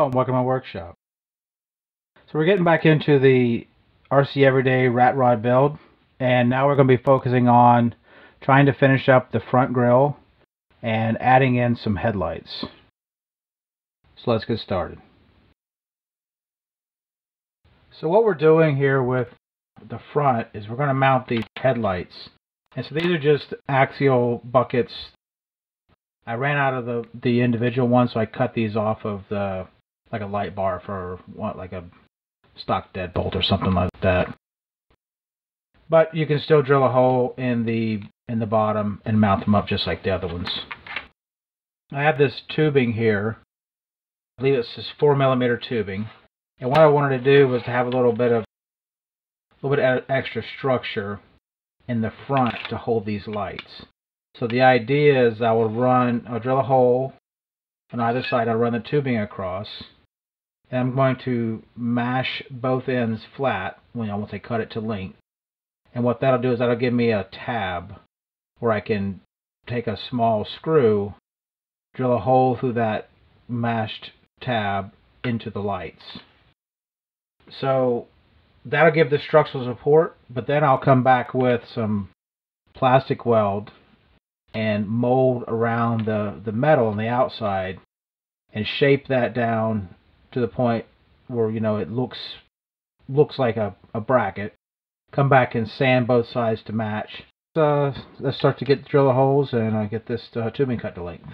Hello and welcome to my workshop. So we're getting back into the RC Everyday rat rod build, and now we're going to be focusing on trying to finish up the front grille and adding in some headlights. So let's get started. So what we're doing here with the front is we're going to mount these headlights, and so these are just axial buckets. I ran out of the individual ones, so I cut these off of the like a light bar for like a stock deadbolt or something like that. But you can still drill a hole in the bottom and mount them up just like the other ones. I have this tubing here. I believe it's just 4mm tubing, and what I wanted to do was to have a little bit of extra structure in the front to hold these lights. So the idea is I'll drill a hole on either side. I'll run the tubing across, and I'm going to mash both ends flat once I cut it to length. And what that'll do is that'll give me a tab where I can take a small screw, drill a hole through that mashed tab into the lights. So that'll give the structural support, but then I'll come back with some plastic weld and mold around the metal on the outside and shape that down to the point where it looks like a bracket. Come back and sand both sides to match. Let's start to drill the holes and get this tubing cut to length.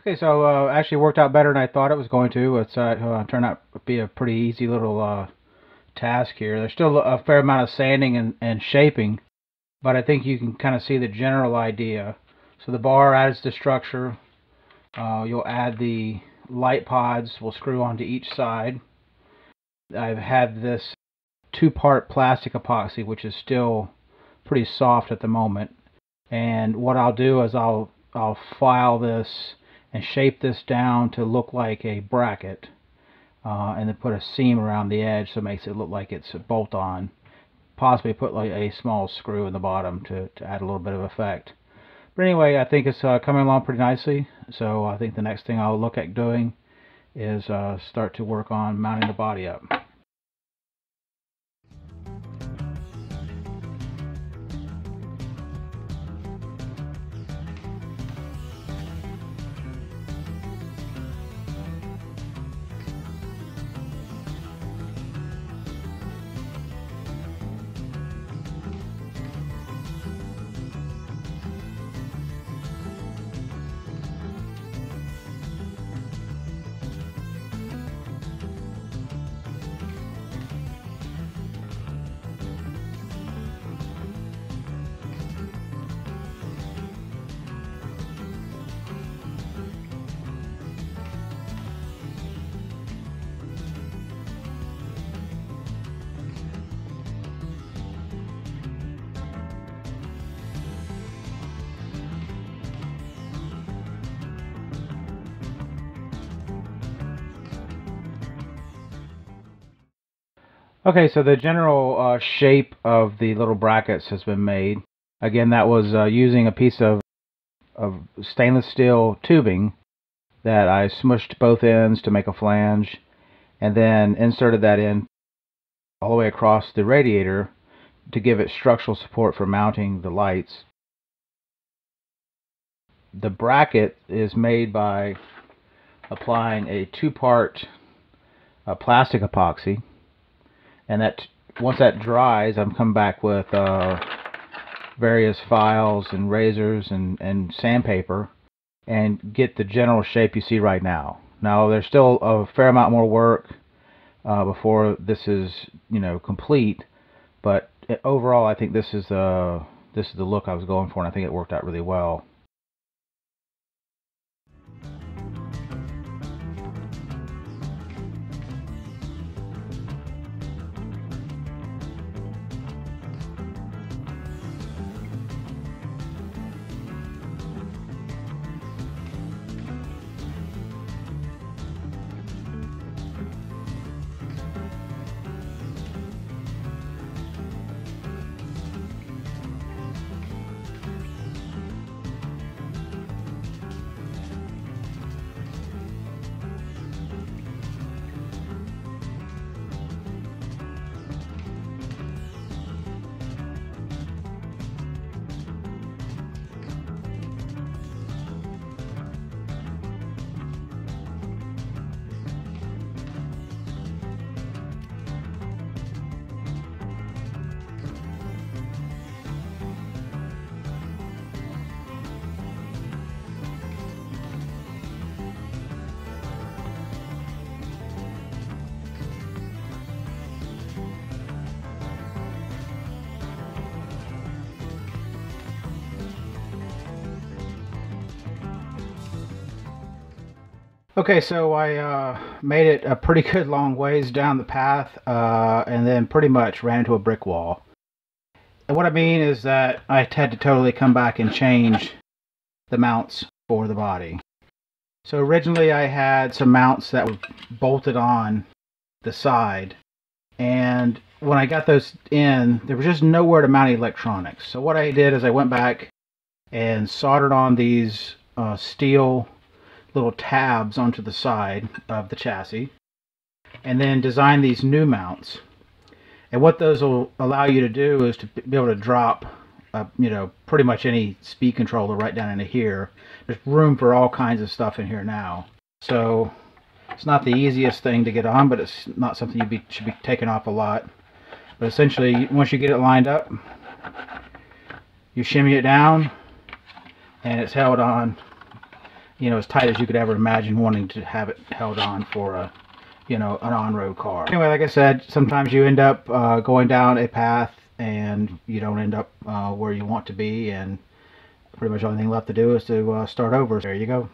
Okay, so actually worked out better than I thought it was going to. It's turned out to be a pretty easy little task here. There's still a fair amount of sanding and shaping, but I think you can kind of see the general idea. So the bar adds the structure. You'll add the light pods. Will screw onto each side. I've had this two-part plastic epoxy, which is still pretty soft at the moment. And what I'll do is I'll file this and shape this down to look like a bracket, and then put a seam around the edge so it makes it look like it's a bolt-on. Possibly put like a small screw in the bottom to add a little bit of effect. But anyway, I think it's coming along pretty nicely. So I think the next thing I'll look at doing is start to work on mounting the body up. Okay, so the general shape of the little brackets has been made. Again, that was using a piece of stainless steel tubing that I smushed both ends to make a flange, and then inserted that in all the way across the radiator to give it structural support for mounting the lights. The bracket is made by applying a two-part plastic epoxy, and that once that dries, I'm coming back with various files and razors and sandpaper and get the general shape you see right now. Now there's still a fair amount more work before this is, you know, complete, but overall I think this is the look I was going for, and I think it worked out really well. Okay, so I made it a pretty good long ways down the path, and then pretty much ran into a brick wall. And what I mean is that I had to totally come back and change the mounts for the body. So originally I had some mounts that were bolted on the side, and when I got those in, there was just nowhere to mount electronics. So what I did is I went back and soldered on these steel little tabs onto the side of the chassis, and then design these new mounts. And what those will allow you to do is to be able to drop you know, pretty much any speed controller right down into here. There's room for all kinds of stuff in here now. So it's not the easiest thing to get on, but it's not something you should be taking off a lot. But essentially, once you get it lined up, you shimmy it down, and it's held on, you know, as tight as you could ever imagine wanting to have it held on for a, you know, an on-road car. Anyway, like I said, sometimes you end up going down a path and you don't end up where you want to be, and pretty much the only thing left to do is to start over. There you go.